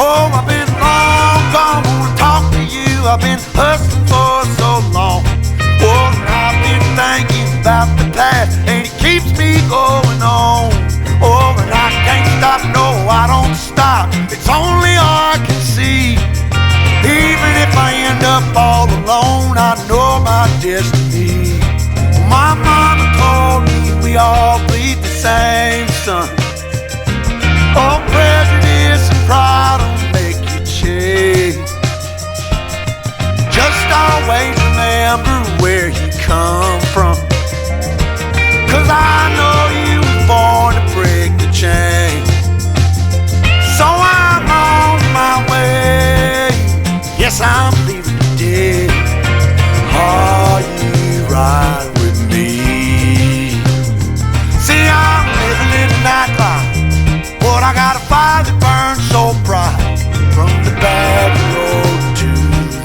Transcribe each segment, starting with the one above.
Oh, I've been long gone, wanna talk to you. I've been hustling for so long. Oh, and I've been thinking about the past, and it keeps me going on. Oh, and I can't stop, no, I don't stop. It's only I can see. Even if I end up all alone, I know my destiny. My mama told me we all bleed the same sun. Oh, prejudice and pride will make you change. Just always remember where you come from, 'cause I know you were born to break the chain. So I'm on my way. Yes, I'm leaving today. Are you riding with me? See, I'm living in the nightlife, but I got a fire that burns so bright. From the back road to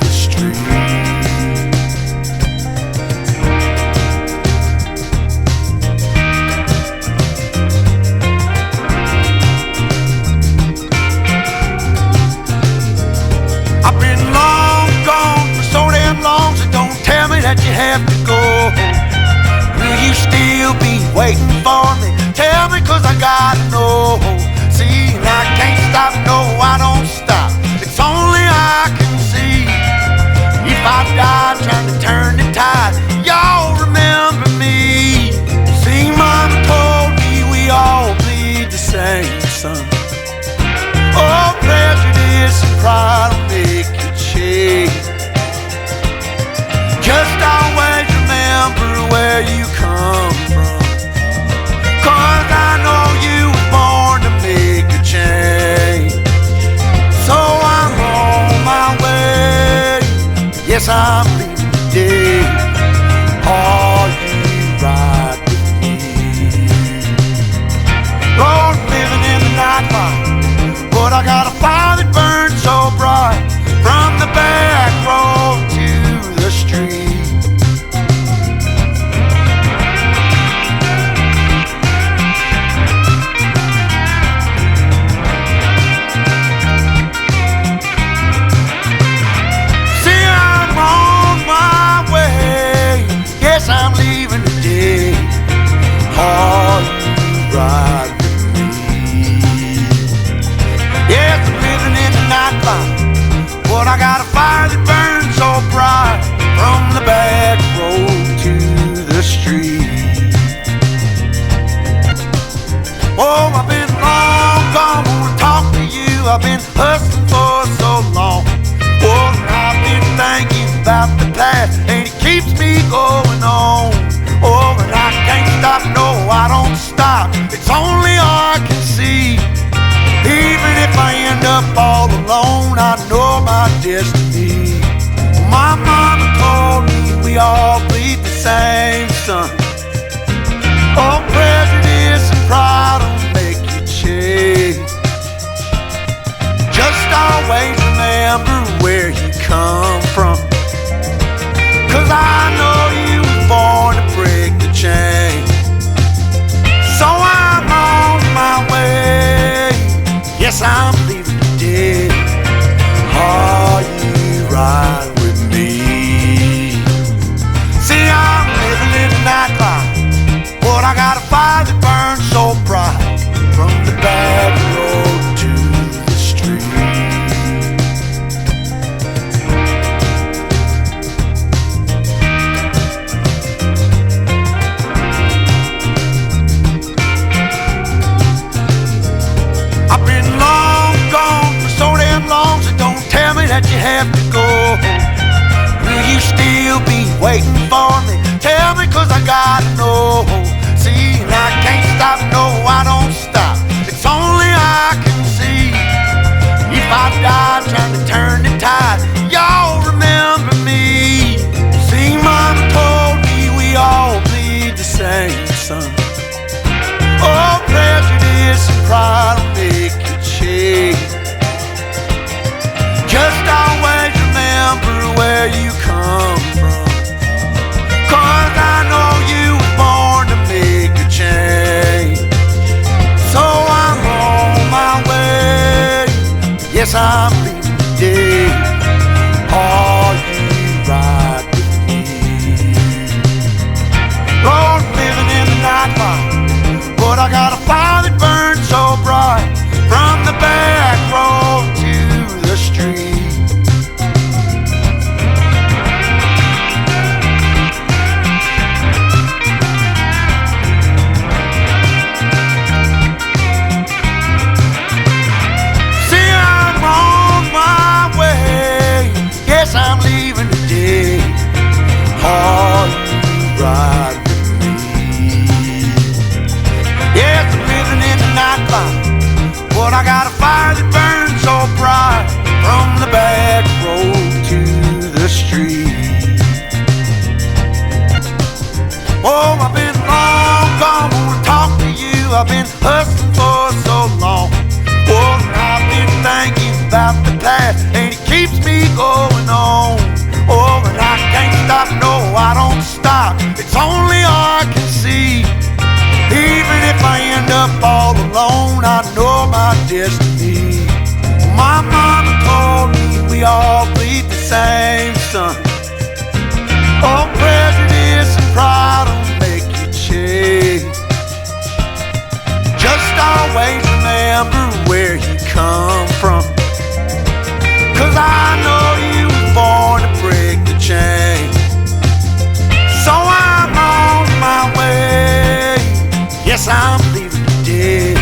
the street, I've been long gone for so damn long, so don't tell me that you have to go. Will you still be waiting for me? Tell me, 'cause I gotta know. See, and I can't stop, no, I don't stop. It's only I can see. If I die trying to turn the tide, y'all remember me. See, Mama told me we all bleed the same sun. Oh, prejudice and pride will make you change. Just always remember where you come from, 'cause I know you were born to make a change. So I'm on my way. Yes, I'm leaving today. Are you ride with me? Lord, living in the nightlife, but I got a fire that burns so bright. From the back road to the street, see, I'm on my way. Yes, I'm leaving today. Are you ride with me? Yes, I'm living in the nightlife, but I got a fire that burns so bright. From the back road to the street. Oh, I've been long gone, wanna talk to you. I've been hustling for so long. Oh, and I've been thinking about the past, and it keeps me going on. Oh, and I can't stop, no, I don't stop. It's only I can see. Even if I end up all alone, I know my destiny. My mama told me we all bleed the same sun. Oh, prejudice and pride will make you change. Just always remember where you come from, 'cause I know you were born to break the chain. So I'm on my way. Yes, I'm leaving today. Are you ride with me? See, I'm living in the nightlife, but I got a fire that burns so bright. From the back road to the street, I've been long gone for so damn long, so don't tell me that you have to go. Will you still be waiting for me? Tell me, 'cause I gotta know. See, and I can't stop, no, I don't stop. It's only I can see. If I die trying to turn the tide, y'all remember me. See, Mama told me we all bleed the same sun. Oh, prejudice and pride will make you change. Just always remember where you come from, 'cause I know you were born to make a change. So Yes, I'm leaving today. Are you right with me? Lord, living in the nightlife, but I got a fire that burns so bright. From the back road to the street. See, I'm on my way. Yes, I'm leaving today. Are you right with me? Yes, I'm living in the nightlife, but I got a fire that burns so bright. From the back road to the street. Oh, I've been long gone, wanna talk to you. I've been hustling for so long. Oh, and I've been thinking about the past, and it keeps me going on. Oh, and I can't stop, no, I don't stop. It's only I can see. Even if I end up all alone, I know my destiny. My mama told me we all bleed the same sun. Oh, prejudice and pride will make you change. Just always remember where you come from, 'cause I know you were born to break the chain. So I'm on my way. Yes, I'm leaving today.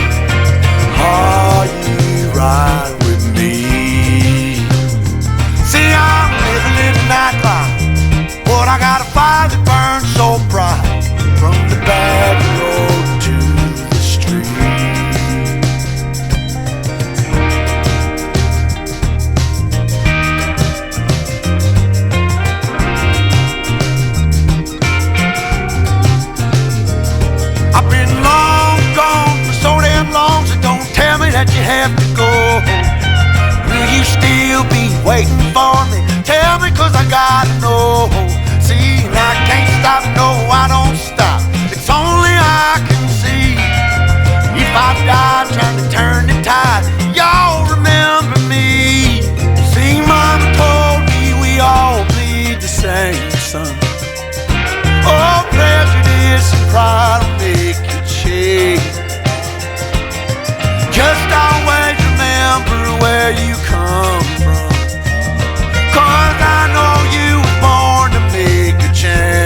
Are you right with me? See, I'm living in the nightlife, but I got a fire that burns so bright. From the back road to the street. I've been long gone for so damn long, so don't tell me that you have to go. Will you still be waiting for me? Tell me, 'cause I gotta know.